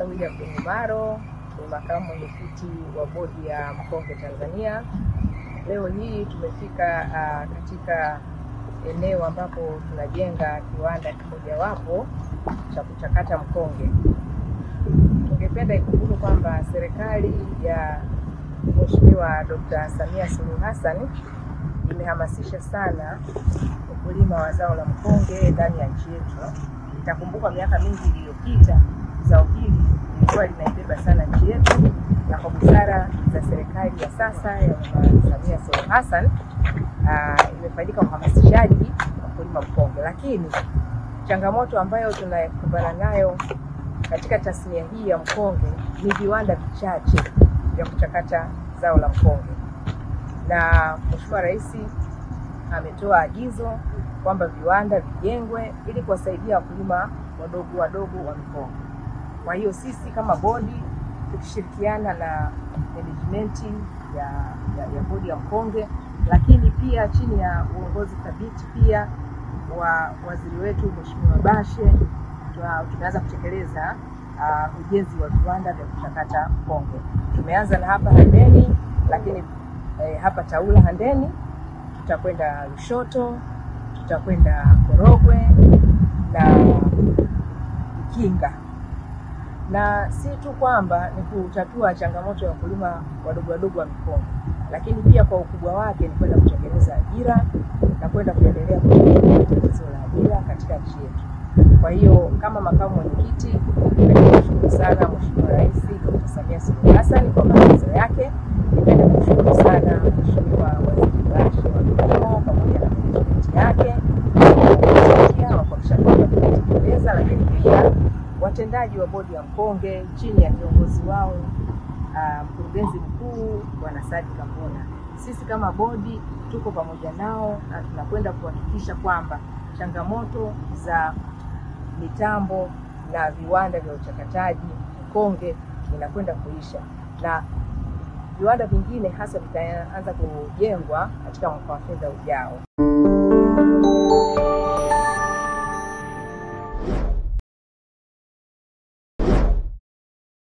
Profesa William Maro, ni makamu mwenyekiti wa bodi ya mkonge Tanzania. Leo hii tumefika katika eneo ambapo tunajenga kiwanda kimojawapo cha kuchakata mkonge. Tungependa ikumbukwe kwamba serikali ya Mheshimiwa Dr. Samia Suluhu Hassan imehamasisha sana ukulima wa zao la mkonge ndani ya nchi yetu. Itakumbuka miaka mingi iliyopita zao hili lilikuwa linaibeba sana nchi yetu, na kwa busara za serikali ya sasa ya Samia Suluhu Hassan imefanyika uhamasishaji wa kulima mkonge. Lakini changamoto ambayo tunakumbana nayo katika tasnia hii ya mkonge ni viwanda vichache vya kuchakata zao la mkonge, na Mheshimiwa Rais ametoa agizo kwamba viwanda vijengwe ili kuwasaidia wakulima wadogo wa mkonge. Kwa hiyo sisi kama bodi tukishirikiana na management ya bodi ya mkonge, lakini pia chini ya uongozi thabiti pia wa waziri wetu Mheshimiwa Bashe, tumeanza kutekeleza ujenzi wa viwanda vya kuchakata mkonge. Tumeanza na hapa Handeni, lakini hapa Taula Handeni, tutakwenda Lushoto, tutakwenda Korogwe na Kinga. Na si tu kwamba ni kutatua changamoto ya wakulima wadogo wa mkonge, lakini pia kwa ukubwa wake ni kwenda kutengeneza ajira na kwenda kuendelea kutengeneza tatizo la ajira katika nchi yetu. Kwa hiyo kama makamu mwenyekiti, nimeshukuru sana Mheshimiwa Rais Dr. Samia Suluhu Hassan kwa maagizo yake. Nipende kumshukuru sana Mheshimiwa Waziri Bashe wa Kilimo pamoja na management yake kwa kutekeleza, lakini pia watendaji wa bodi ya mkonge chini ya kiongozi wao mkurugenzi mkuu Bwana Sadi Kambona. Sisi kama bodi tuko pamoja nao na tunakwenda kuhakikisha kwamba changamoto za mitambo na viwanda vya uchakataji mkonge inakwenda kuisha, na viwanda vingine hasa vitaanza kujengwa katika mwaka wa fedha ujao.